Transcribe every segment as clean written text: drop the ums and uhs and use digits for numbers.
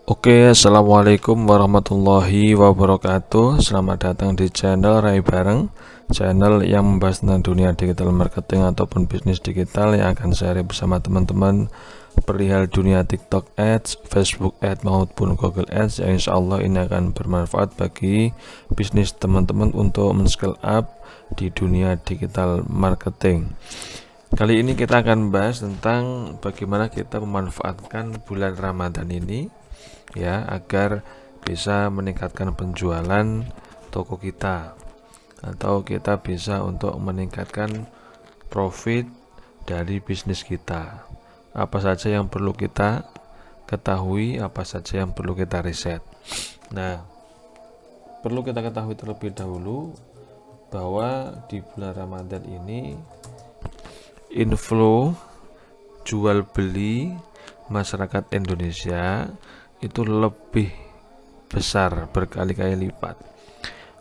Oke, assalamualaikum warahmatullahi wabarakatuh. Selamat datang di channel Rai Bareng, channel yang membahas tentang dunia digital marketing ataupun bisnis digital yang akan share bersama teman-teman perihal dunia TikTok Ads, Facebook Ads maupun Google Ads. Yang insya Allah ini akan bermanfaat bagi bisnis teman-teman untuk men-scale up di dunia digital marketing. Kali ini kita akan bahas tentang bagaimana kita memanfaatkan bulan Ramadan ini ya agar bisa meningkatkan penjualan toko kita, atau kita bisa untuk meningkatkan profit dari bisnis kita. Apa saja yang perlu kita ketahui, apa saja yang perlu kita riset. Nah, perlu kita ketahui terlebih dahulu bahwa di bulan Ramadan ini inflow jual beli masyarakat Indonesia itu lebih besar, berkali-kali lipat.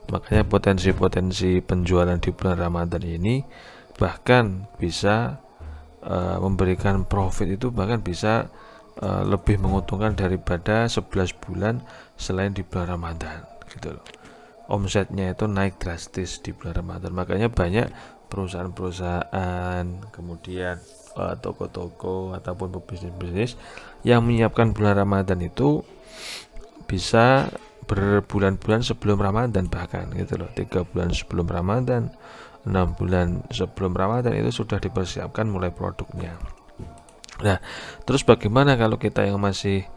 Makanya potensi-potensi penjualan di bulan Ramadan ini bahkan bisa memberikan profit, itu bahkan bisa lebih menguntungkan daripada 11 bulan selain di bulan Ramadan gitu loh. Omsetnya itu naik drastis di bulan Ramadan. Makanya banyak perusahaan-perusahaan, kemudian toko-toko ataupun pebisnis-bisnis yang menyiapkan bulan Ramadan itu bisa berbulan-bulan sebelum Ramadan, bahkan gitu loh, 3 bulan sebelum Ramadan, 6 bulan sebelum Ramadan itu sudah dipersiapkan mulai produknya. Nah, terus bagaimana kalau kita yang masih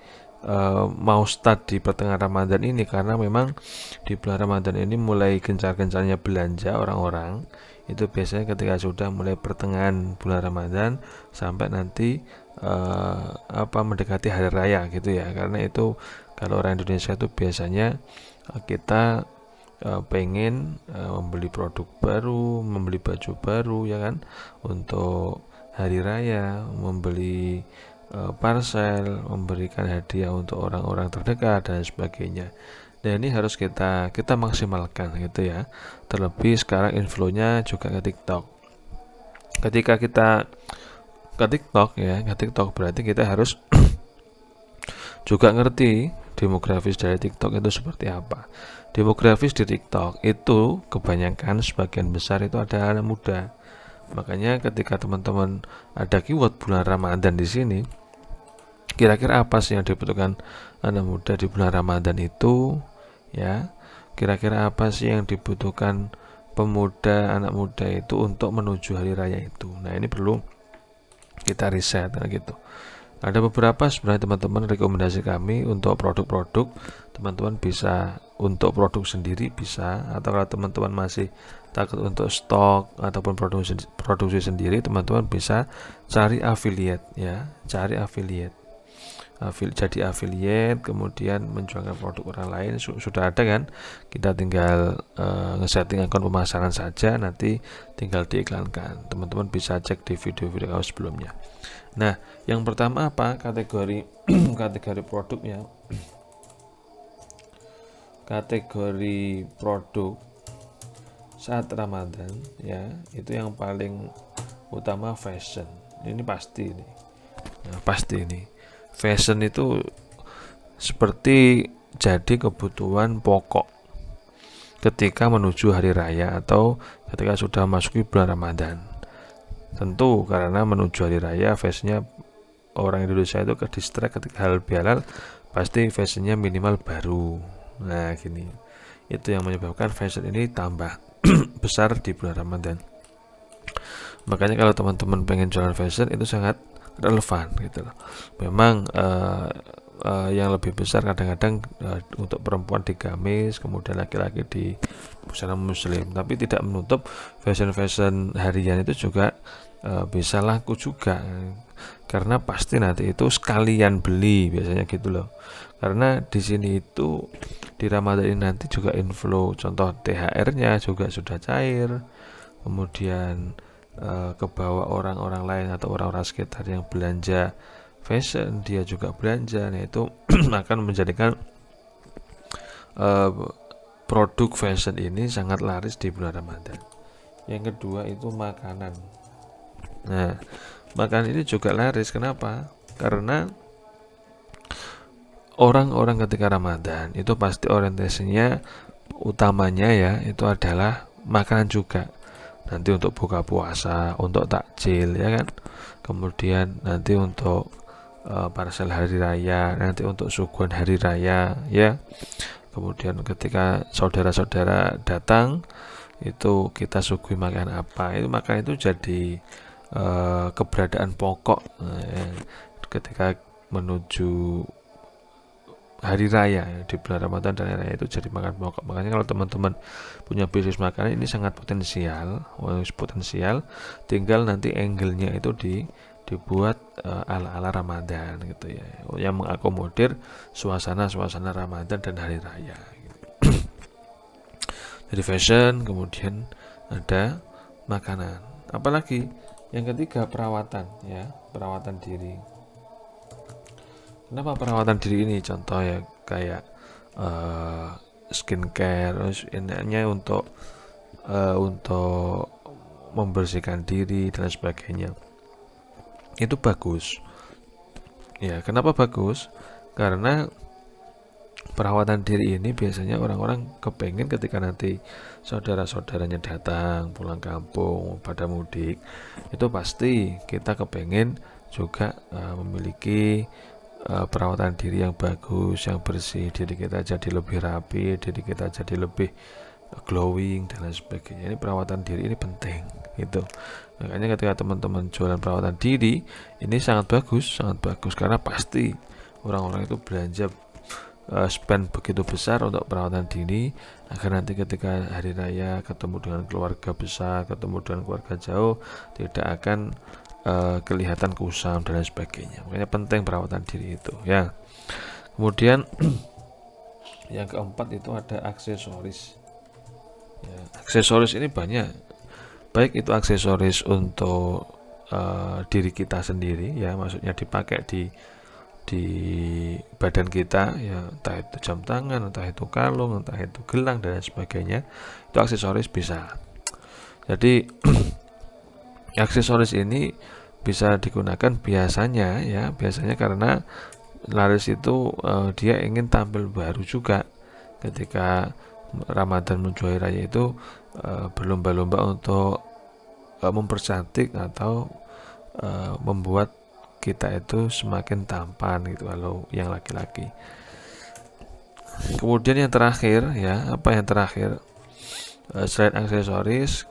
mau start di pertengahan Ramadan ini, karena memang di bulan Ramadan ini mulai gencar-gencarnya belanja orang-orang itu biasanya ketika sudah mulai pertengahan bulan Ramadan sampai nanti mendekati hari raya gitu ya. Karena itu kalau orang Indonesia itu biasanya kita pengen membeli produk baru, membeli baju baru ya kan, untuk hari raya, membeli parcel, memberikan hadiah untuk orang-orang terdekat dan sebagainya. Dan ini harus kita maksimalkan gitu ya. Terlebih sekarang inflow-nya juga ke TikTok. Ketika kita ke TikTok ya, ke TikTok berarti kita harus juga ngerti demografis dari TikTok itu seperti apa. Demografis di TikTok itu kebanyakan, sebagian besar itu ada anak muda. Makanya ketika teman-teman ada keyword bulan Ramadan di sini, kira-kira apa sih yang dibutuhkan anak muda di bulan Ramadan itu ya, kira-kira apa sih yang dibutuhkan pemuda, anak muda itu untuk menuju hari raya itu. Nah, ini perlu kita riset gitu. Ada beberapa sebenarnya teman-teman rekomendasi kami untuk produk-produk. Teman-teman bisa untuk produk sendiri bisa, atau kalau teman-teman masih takut untuk stok ataupun produksi sendiri, teman-teman bisa cari affiliate ya, cari affiliate. Jadi affiliate, kemudian menjualkan produk orang lain. Sudah ada kan, kita tinggal ngesetting akun pemasaran saja, nanti tinggal diiklankan. Teman-teman bisa cek di video-video kami sebelumnya. Nah, yang pertama apa kategori kategori produknya. Kategori produk saat Ramadan ya, itu yang paling utama fashion. Ini pasti nih. Nah, pasti ini fashion itu seperti jadi kebutuhan pokok ketika menuju hari raya atau ketika sudah masuki bulan Ramadan. Tentu karena menuju hari raya fashionnya orang Indonesia itu ke distract ketika halal bihalal, pasti fashionnya minimal baru. Nah gini, itu yang menyebabkan fashion ini tambah besar di bulan Ramadan. Makanya kalau teman-teman pengen jualan fashion itu sangat relevan gitu loh. Memang yang lebih besar kadang-kadang untuk perempuan di gamis, kemudian laki-laki di busana muslim, tapi tidak menutup fashion harian itu juga bisa laku juga, karena pasti nanti itu sekalian beli biasanya gitu loh. Karena di sini itu di Ramadan ini nanti juga inflow, contoh THR-nya juga sudah cair, kemudian ke bawah orang-orang lain atau orang-orang sekitar yang belanja fashion, dia juga belanja. Nah itu akan menjadikan produk fashion ini sangat laris di bulan Ramadan. Yang kedua itu makanan. Nah, makanan ini juga laris. Kenapa? Karena orang-orang ketika Ramadan itu pasti orientasinya utamanya ya itu adalah makanan juga. Nanti untuk buka puasa, untuk takjil ya kan. Kemudian nanti untuk parcel hari raya, nanti untuk suguhan hari raya ya. Kemudian ketika saudara-saudara datang itu kita suguhi makan apa, itu makan itu jadi keberadaan pokok ketika menuju hari raya ya, di bulan Ramadan dan hari raya itu jadi makan pokok. Makanya kalau teman-teman punya bisnis makanan ini sangat potensial, tinggal nanti angle-nya itu dibuat ala-ala Ramadan gitu ya, yang mengakomodir suasana Ramadan dan hari raya gitu. Jadi fashion, kemudian ada makanan, apalagi yang ketiga perawatan ya, perawatan diri. Kenapa perawatan diri ini? Contoh ya kayak skincare, enaknya untuk membersihkan diri dan sebagainya. Itu bagus. Ya, kenapa bagus? Karena perawatan diri ini biasanya orang-orang kepengen ketika nanti saudara-saudaranya datang pulang kampung pada mudik, itu pasti kita kepengen juga memiliki perawatan diri yang bagus, yang bersih, diri kita jadi lebih rapi, diri kita jadi lebih glowing dan lain sebagainya. Ini perawatan diri ini penting gitu. Makanya ketika teman-teman jualan perawatan diri ini sangat bagus karena pasti orang-orang itu belanja spend begitu besar untuk perawatan diri agar nanti ketika hari raya ketemu dengan keluarga besar, ketemu dengan keluarga jauh tidak akan kelihatan kusam dan lain sebagainya. Makanya penting perawatan diri itu ya. Kemudian yang keempat itu ada aksesoris ya, aksesoris ini banyak, baik itu aksesoris untuk diri kita sendiri ya, maksudnya dipakai di badan kita ya, entah itu jam tangan, entah itu kalung, entah itu gelang dan lain sebagainya, itu aksesoris bisa. Jadi aksesoris ini bisa digunakan biasanya karena laris itu dia ingin tampil baru juga ketika Ramadan menuju hari raya itu, berlomba-lomba untuk mempercantik atau membuat kita itu semakin tampan gitu kalau yang laki-laki. Kemudian yang terakhir ya, apa yang terakhir selain aksesoris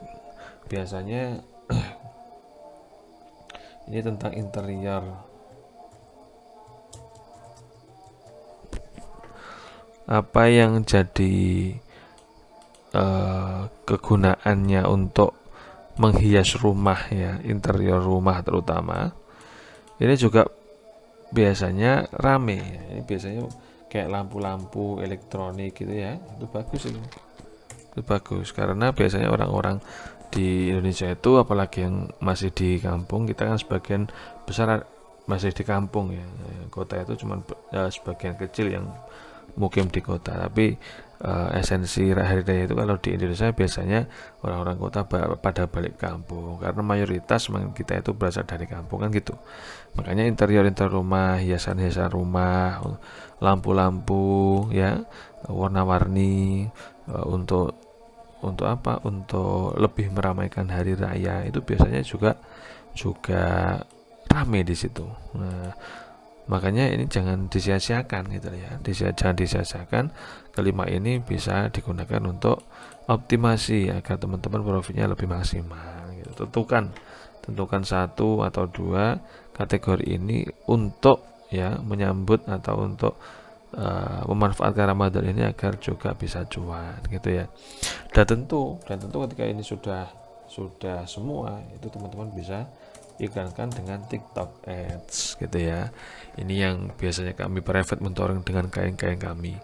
biasanya ini tentang interior. Apa yang jadi kegunaannya untuk menghias rumah ya, interior rumah terutama, ini juga biasanya rame ya. Ini biasanya kayak lampu-lampu elektronik gitu ya, itu bagus itu bagus karena biasanya orang-orang di Indonesia itu, apalagi yang masih di kampung, kita kan sebagian besar masih di kampung ya, kota itu cuma sebagian kecil yang mukim di kota, tapi esensi hari raya itu kalau di Indonesia biasanya orang-orang kota pada balik kampung karena mayoritas kita itu berasal dari kampung kan gitu. Makanya interior rumah, hiasan-hiasan rumah, lampu-lampu ya, warna-warni, untuk apa? Untuk lebih meramaikan hari raya itu biasanya juga rame di situ. Nah, makanya ini jangan disia-siakan gitu ya, jangan disia-siakan. Kelima ini bisa digunakan untuk optimasi agar teman-teman profitnya lebih maksimal gitu. Tentukan satu atau dua kategori ini untuk ya menyambut atau untuk memanfaatkan Ramadan ini agar juga bisa cuan gitu ya. Dan tentu ketika ini sudah semua itu teman-teman bisa iklankan dengan TikTok Ads gitu ya. Ini yang biasanya kami private mentoring dengan klien-klien kami.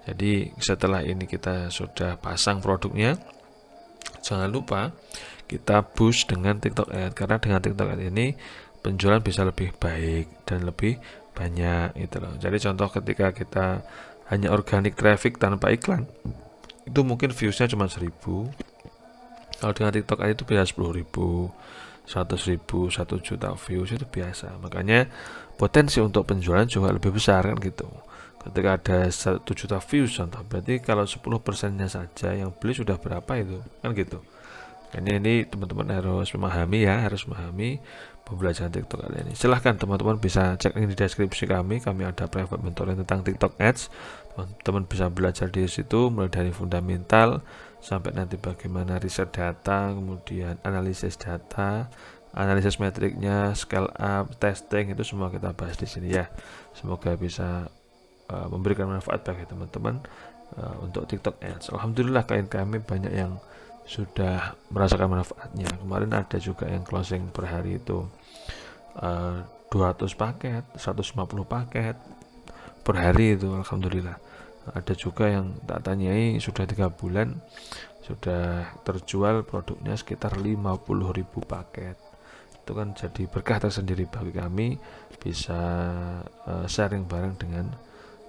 Jadi setelah ini kita sudah pasang produknya, jangan lupa kita boost dengan TikTok Ads, karena dengan TikTok Ads ini penjualan bisa lebih baik dan lebih banyak gitu loh. Jadi contoh ketika kita hanya organic traffic tanpa iklan, itu mungkin viewsnya cuma 1000. Kalau dengan TikTok Ads itu bisa 10.000, 100.000, 1 juta views itu biasa. Makanya potensi untuk penjualan juga lebih besar kan gitu. Ketika ada 1 juta views contoh, berarti kalau 10%-nya saja yang beli sudah berapa itu kan gitu. Ini teman-teman harus memahami ya, harus memahami pembelajaran TikTok kali ini. Silahkan teman-teman bisa cek ini di deskripsi kami ada private mentoring tentang TikTok Ads. Teman-teman bisa belajar di situ mulai dari fundamental sampai nanti bagaimana riset data, kemudian analisis data, analisis metriknya, scale up, testing, itu semua kita bahas di sini ya. Semoga bisa memberikan manfaat bagi teman-teman untuk TikTok Ads. Alhamdulillah klien kami banyak yang sudah merasakan manfaatnya. Kemarin ada juga yang closing per hari itu 200 paket, 150 paket per hari itu, alhamdulillah. Ada juga yang tak tanyai sudah 3 bulan sudah terjual produknya sekitar 50.000 paket. Itu kan jadi berkah tersendiri bagi kami, bisa sharing bareng dengan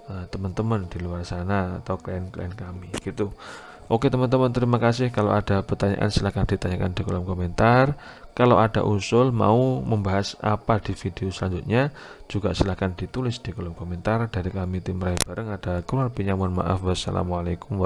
teman-teman di luar sana atau klien-klien kami gitu. Oke teman-teman, terima kasih. Kalau ada pertanyaan silahkan ditanyakan di kolom komentar. Kalau ada usul mau membahas apa di video selanjutnya juga silahkan ditulis di kolom komentar. Dari kami tim Rai Bareng ada kurang lebihnya mohon maaf. Wassalamualaikum warahmatullahi wabarakatuh.